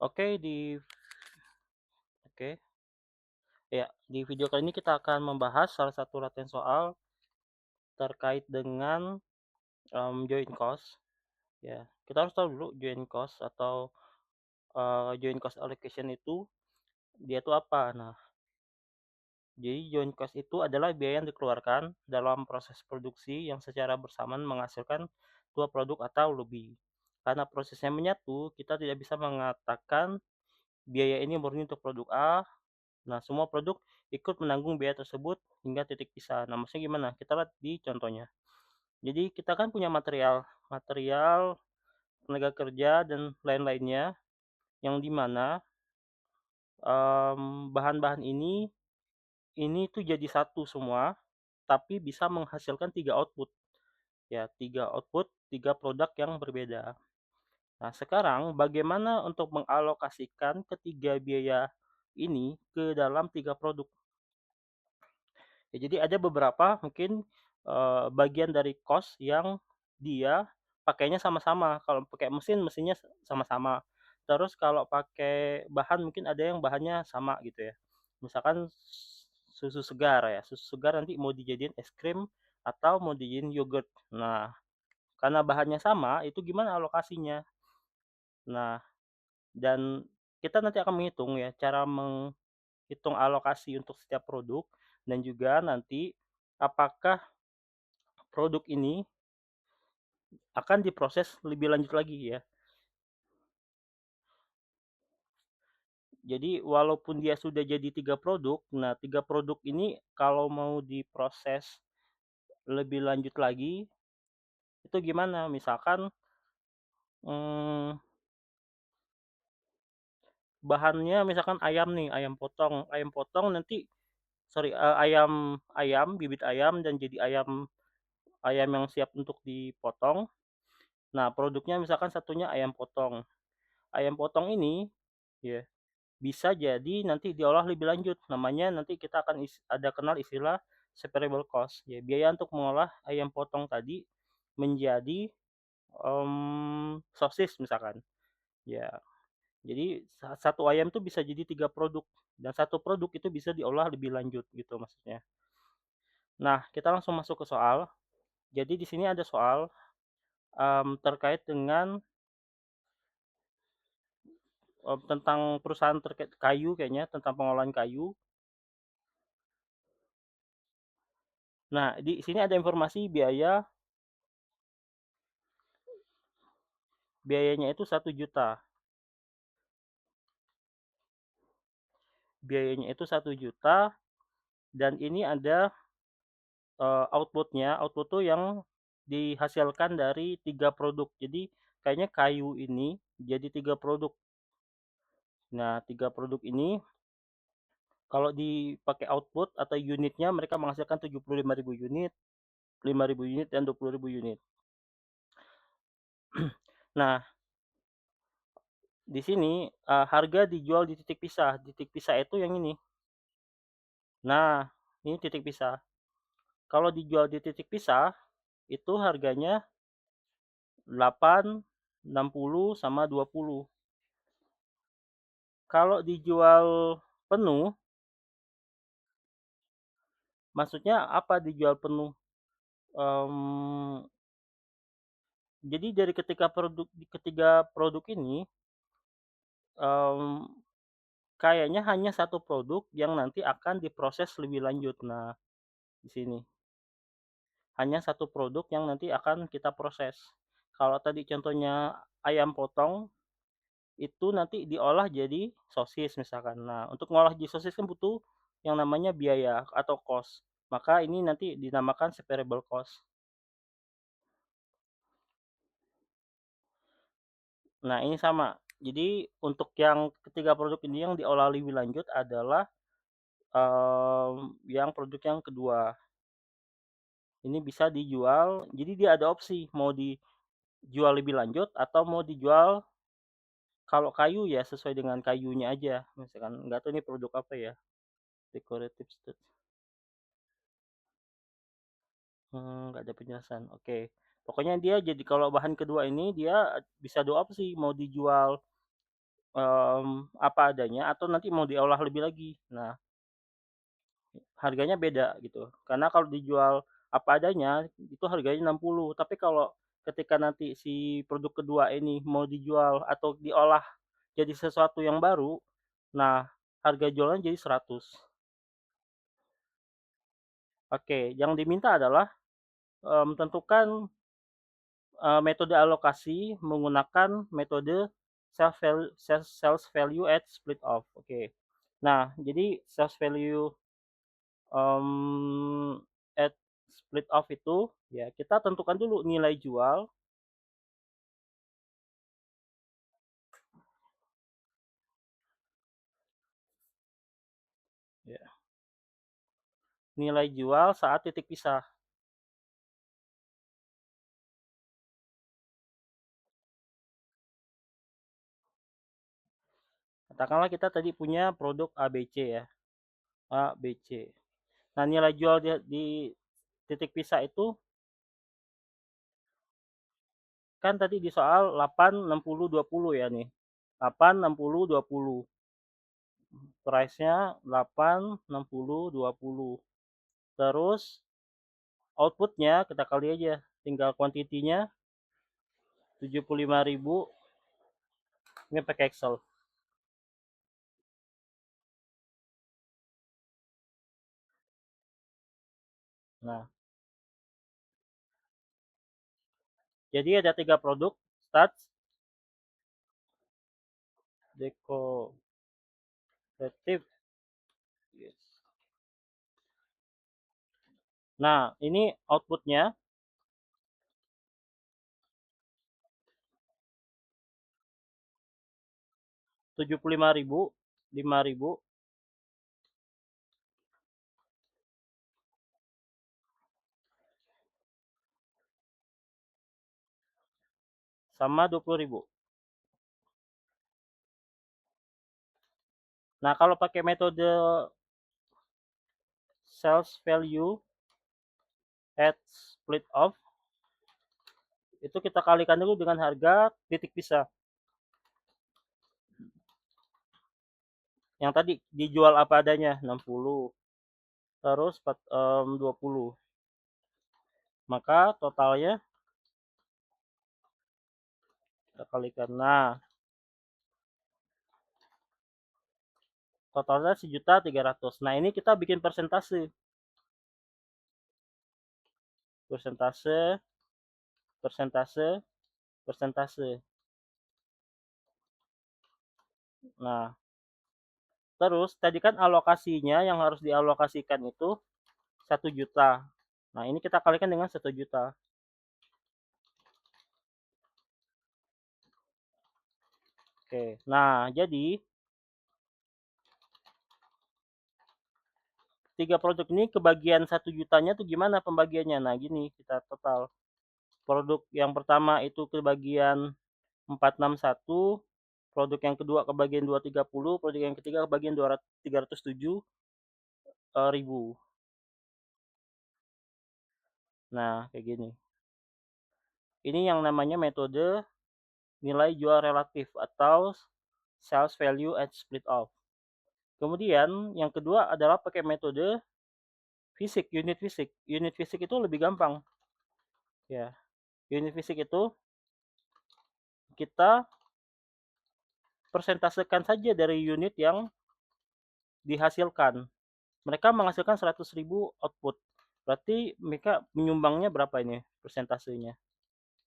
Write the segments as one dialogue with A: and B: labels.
A: Oke, oke, ya, di video kali ini kita akan membahas salah satu latihan soal terkait dengan, join cost, ya. Kita harus tahu dulu join cost atau, join cost allocation itu, dia itu apa. Nah, jadi join cost itu adalah biaya yang dikeluarkan dalam proses produksi yang secara bersamaan menghasilkan 2 produk atau lebih. Karena prosesnya menyatu, kita tidak bisa mengatakan biaya ini murni untuk produk A. Nah, semua produk ikut menanggung biaya tersebut hingga titik pisah. Nah, maksudnya gimana? Kita lihat di contohnya. Jadi kita kan punya material, material, tenaga kerja, dan lain-lainnya, yang di mana, bahan-bahan ini tuh jadi satu semua, tapi bisa menghasilkan 3 output, ya, 3 output, 3 produk yang berbeda. Nah, sekarang bagaimana untuk mengalokasikan ketiga biaya ini ke dalam 3 produk? Ya, jadi ada beberapa mungkin, bagian dari cost yang dia pakainya sama-sama. Kalau pakai mesin, mesinnya sama-sama. Terus kalau pakai bahan mungkin ada yang bahannya sama gitu ya. Misalkan susu segar ya, susu segar nanti mau dijadiin es krim atau mau dijadiin yogurt. Nah, karena bahannya sama, itu gimana alokasinya? Nah, dan kita nanti akan menghitung ya, cara menghitung alokasi untuk setiap produk, dan juga nanti apakah produk ini akan diproses lebih lanjut lagi ya. Jadi walaupun dia sudah jadi 3 produk, nah 3 produk ini kalau mau diproses lebih lanjut lagi, itu gimana? Misalkan, mmm, bahannya misalkan ayam nih, ayam potong nanti sorry, ayam ayam, bibit ayam dan jadi ayam ayam yang siap untuk dipotong. Nah, produknya misalkan satunya ayam potong. Ayam potong ini, ya, bisa jadi nanti diolah lebih lanjut, namanya nanti kita akan ada kenal istilah separable cost, ya, biaya untuk mengolah ayam potong tadi menjadi, sosis misalkan, ya. Jadi satu ayam tuh bisa jadi 3 produk, dan satu produk itu bisa diolah lebih lanjut gitu maksudnya. Nah, kita langsung masuk ke soal. Jadi di sini ada soal, terkait dengan, tentang perusahaan terkait kayu kayaknya, tentang pengolahan kayu. Nah, di sini ada informasi biayanya itu 1 juta. Biayanya itu 1 juta, dan ini ada, output tuh yang dihasilkan dari 3 produk. Jadi kayaknya kayu ini jadi 3 produk. Nah, 3 produk ini kalau dipakai output atau unitnya mereka menghasilkan 75.000 unit, 5.000 unit, dan 20.000 unit. Nah, di sini, harga dijual di titik pisah. Titik pisah itu yang ini. Nah, ini titik pisah. Kalau dijual di titik pisah, itu harganya 8, 60, sama 20. Kalau dijual penuh, maksudnya apa dijual penuh? Mmm, jadi dari ketiga produk ini, mmm, kayaknya hanya satu produk yang nanti akan diproses lebih lanjut. Nah, di sini, hanya satu produk yang nanti akan kita proses. Kalau tadi contohnya ayam potong, itu nanti diolah jadi sosis misalkan. Nah, untuk ngolah jadi sosis kan butuh yang namanya biaya atau cost. Maka ini nanti dinamakan separable cost. Nah, ini sama. Jadi untuk yang ketiga produk ini yang diolah lebih lanjut adalah, yang produk yang kedua. Ini bisa dijual, jadi dia ada opsi mau dijual lebih lanjut atau mau dijual, kalau kayu ya sesuai dengan kayunya aja. Misalkan nggak tahu ini produk apa ya, decorative stud, nggak ada penjelasan, oke. Pokoknya dia jadi kalau bahan kedua ini dia bisa 2 opsi, mau dijual apa adanya atau nanti mau diolah lebih lagi. Nah, harganya beda gitu. Karena kalau dijual apa adanya itu harganya 60, tapi kalau ketika nanti si produk kedua ini mau dijual atau diolah jadi sesuatu yang baru, nah harga jualnya jadi 100. Oke, yang diminta adalah tentukan metode alokasi menggunakan metode sales value at split off. Oke. Nah, jadi sales value at split off itu ya kita tentukan dulu nilai jual, ya, nilai jual saat titik pisah. Katakanlah kita tadi punya produk ABC ya, ABC. Nah, nilai jual di titik pisah itu kan tadi di soal 8, 60, 20 ya nih. 8, 60, 20. Price-nya 8, 60, 20. Terus outputnya kita kali aja. Tinggal kuantitinya 75.000. Ini pakai Excel. Nah, jadi ada 3 produk. Stats, decorative, yes. Nah, ini outputnya 75.000, 5.000 sama 20.000. Nah, kalau pakai metode sales value at split off, itu kita kalikan dulu dengan harga titik pisah. Yang tadi dijual apa adanya 60, terus 20. Maka totalnya kita kalikan. Nah, totalnya 1.300.000. Nah, ini kita bikin persentase. Persentase, persentase, persentase. Nah, terus tadi kan alokasinya yang harus dialokasikan itu 1 juta. Nah, ini kita kalikan dengan 1 juta. Oke. Nah, jadi 3 produk ini kebagian 1 jutanya tuh gimana pembagiannya? Nah, gini kita total. Produk yang pertama itu kebagian 461, produk yang kedua kebagian 230, produk yang ketiga kebagian 307 ribu. Nah, kayak gini. Ini yang namanya metode nilai jual relatif atau sales value at split off. Kemudian yang kedua adalah pakai metode fisik, unit fisik. Unit fisik itu lebih gampang. Ya, unit fisik itu kita persentasekan saja dari unit yang dihasilkan. Mereka menghasilkan 100.000 output. Berarti mereka menyumbangnya berapa ini persentasenya?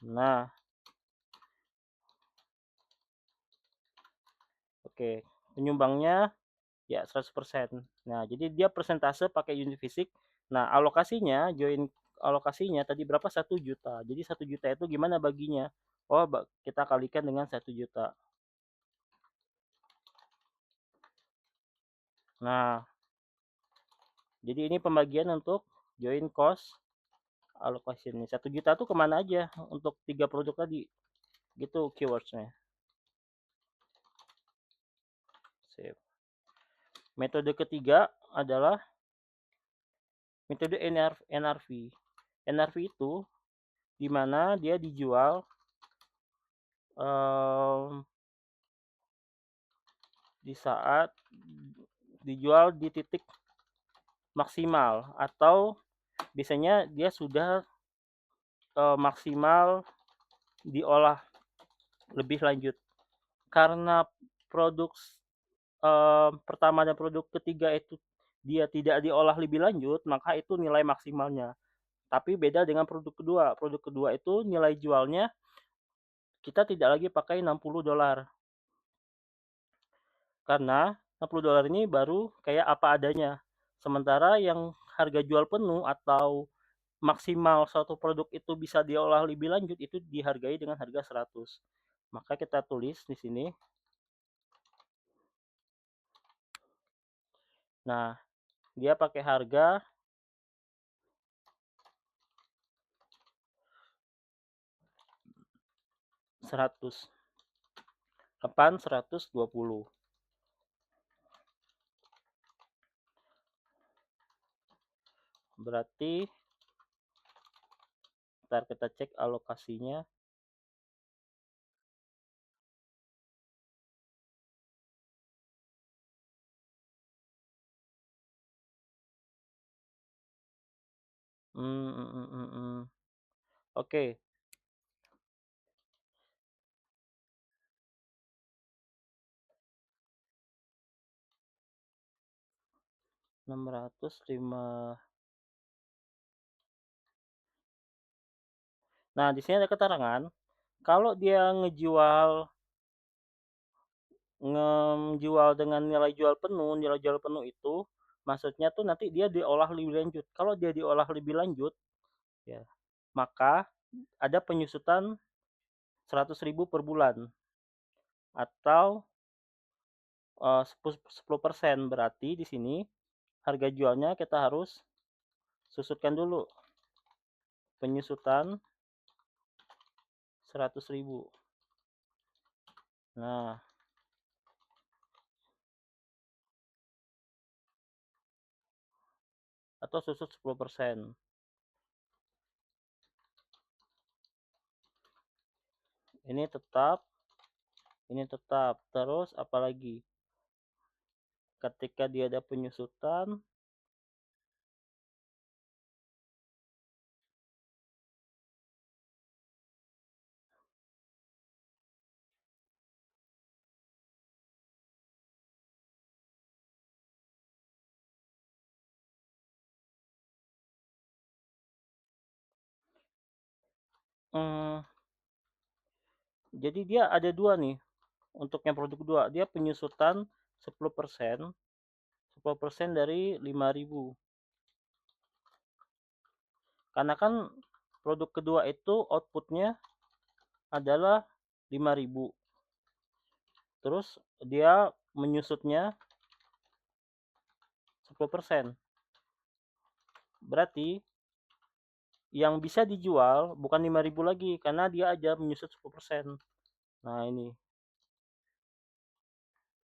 A: Nah, oke. Penyumbangnya ya 100%. Nah, jadi dia persentase pakai unit fisik. Nah, alokasinya tadi berapa? 1 juta. Jadi 1 juta itu gimana baginya? Oh, kita kalikan dengan 1 juta. Nah, jadi ini pembagian untuk join cost allocation nih. 1 juta tuh kemana aja untuk 3 produk tadi? Gitu keywordsnya. Save. Metode ketiga adalah metode NRV. NRV itu di mana dia dijual di saat dijual di titik maksimal, atau biasanya dia sudah maksimal diolah lebih lanjut. Karena produk pertama dan produk ketiga itu dia tidak diolah lebih lanjut, maka itu nilai maksimalnya. Tapi beda dengan produk kedua. Produk kedua itu nilai jualnya kita tidak lagi pakai $60. Karena $60 ini baru kayak apa adanya. Sementara yang harga jual penuh atau maksimal suatu produk itu bisa diolah lebih lanjut itu dihargai dengan harga 100. Maka kita tulis di sini. Nah, dia pakai harga 100. Kapan 120. Berarti ntar kita cek alokasinya. Oke. 605. Nah, di sini ada keterangan kalau dia ngejual dengan nilai jual penuh itu maksudnya tuh nanti dia diolah lebih lanjut. Kalau dia diolah lebih lanjut, ya, maka ada penyusutan 100.000 per bulan atau 10%. Berarti di sini harga jualnya kita harus susutkan dulu. Penyusutan 100.000. Nah, atau susut 10%. Ini tetap, ini tetap. Terus apalagi? Ketika dia ada penyusutan, hmm, jadi dia ada dua nih untuk yang produk kedua. Dia penyusutan 10%, 10% dari 5.000. Karena kan produk kedua itu outputnya adalah 5.000. Terus dia menyusutnya 10%. Berarti yang bisa dijual bukan 5.000 lagi karena dia aja menyusut 10%. Nah,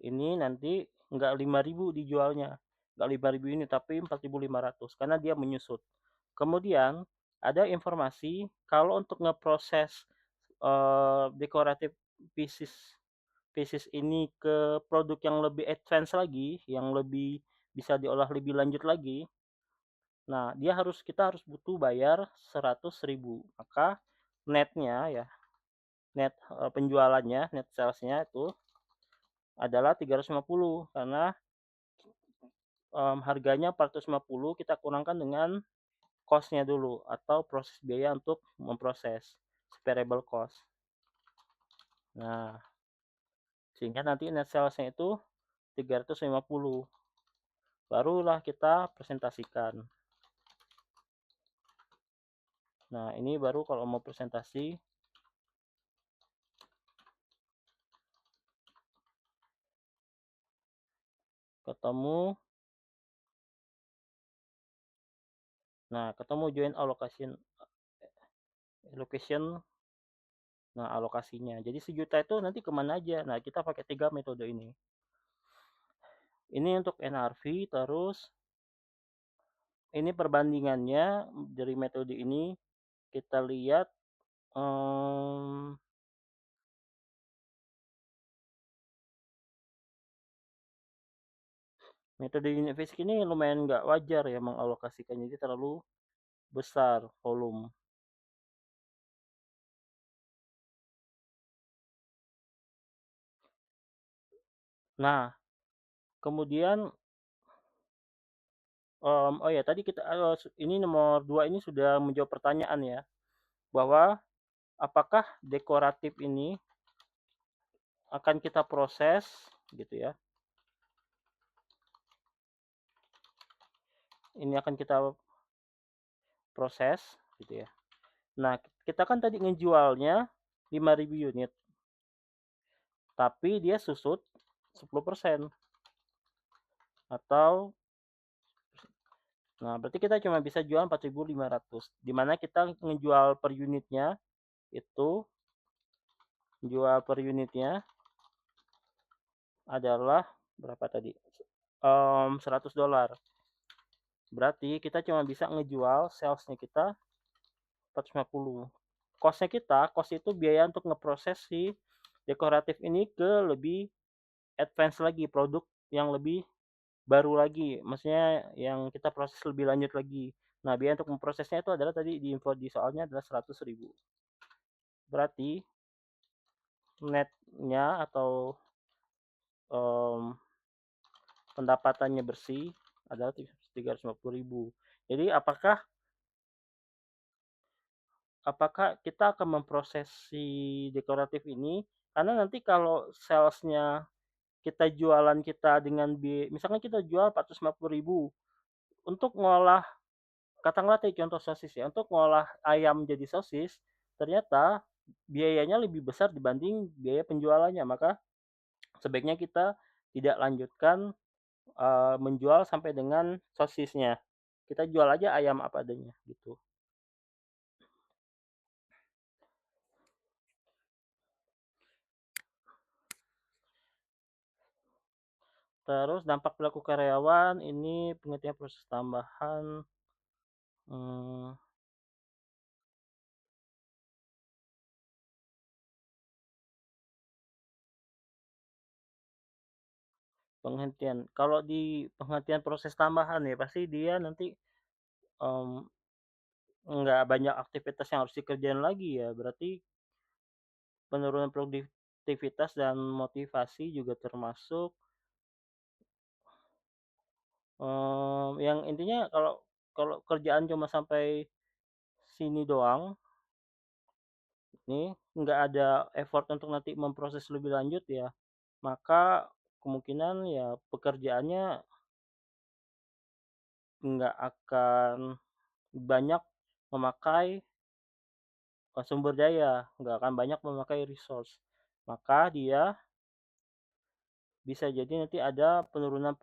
A: ini nanti nggak 5.000 dijualnya, nggak 5.000 ini tapi 4.500 karena dia menyusut. Kemudian ada informasi kalau untuk ngeproses decorative pieces pieces ini ke produk yang lebih advance lagi, yang lebih bisa diolah lebih lanjut lagi. Nah, kita harus butuh bayar 100.000. Maka netnya ya, net penjualannya, net salesnya itu adalah 350 karena harganya 450 kita kurangkan dengan cost-nya dulu atau proses biaya untuk memproses variable cost. Nah, sehingga nanti net sales-nya itu 350. Barulah kita presentasikan. Nah, ini baru kalau mau presentasi ketemu. Nah, ketemu join allocation. Nah, alokasinya. Jadi sejuta itu nanti kemana aja? Nah, kita pakai 3 metode ini. Ini untuk NRV, terus ini perbandingannya dari metode ini kita lihat Metode unit fisik ini lumayan nggak wajar ya mengalokasikannya, jadi terlalu besar volume. Nah, kemudian, oh ya tadi kita, ini nomor 2 ini sudah menjawab pertanyaan ya, bahwa apakah dekoratif ini akan kita proses gitu ya, ini akan kita proses gitu ya. Nah, kita kan tadi ngejualnya 5.000 unit, tapi dia susut 10% atau nah berarti kita cuma bisa jual 4.500, di mana kita ngejual per unitnya itu, jual per unitnya adalah berapa tadi? $100. Berarti kita cuma bisa ngejual salesnya kita 450. Cost-nya kita, cost itu biaya untuk ngeproses si dekoratif ini ke lebih advance lagi, produk yang lebih baru lagi, maksudnya yang kita proses lebih lanjut lagi. Nah, biaya untuk memprosesnya itu adalah tadi di info di soalnya adalah 100.000. Berarti netnya atau um, pendapatannya bersih adalah 350.000. Jadi apakah kita akan memproses si dekoratif ini, karena nanti kalau salesnya kita jualan kita dengan misalkan kita jual 450.000 untuk ngolah, katakanlah tadi contoh sosis ya, untuk ngolah ayam jadi sosis, ternyata biayanya lebih besar dibanding biaya penjualannya, maka sebaiknya kita tidak lanjutkan, menjual sampai dengan sosisnya. Kita jual aja ayam apa adanya gitu. Terus dampak perilaku karyawan ini pengertian proses tambahan, mmm, penghentian. Kalau di penghentian proses tambahan ya pasti dia nanti, mmm, nggak banyak aktivitas yang harus dikerjain lagi ya, berarti penurunan produktivitas dan motivasi juga termasuk, yang intinya kalau kalau kerjaan cuma sampai sini doang, nih nggak ada effort untuk nanti memproses lebih lanjut ya, maka kemungkinan ya pekerjaannya nggak akan banyak memakai, sumber daya, nggak akan banyak memakai resource. Maka dia bisa jadi nanti ada penurunan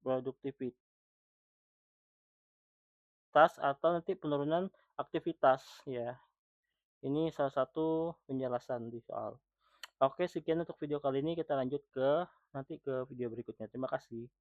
A: produktivitas atau nanti penurunan aktivitas ya. Ini salah satu penjelasan di soal. Oke, sekian untuk video kali ini, kita lanjut ke nanti ke video berikutnya. Terima kasih.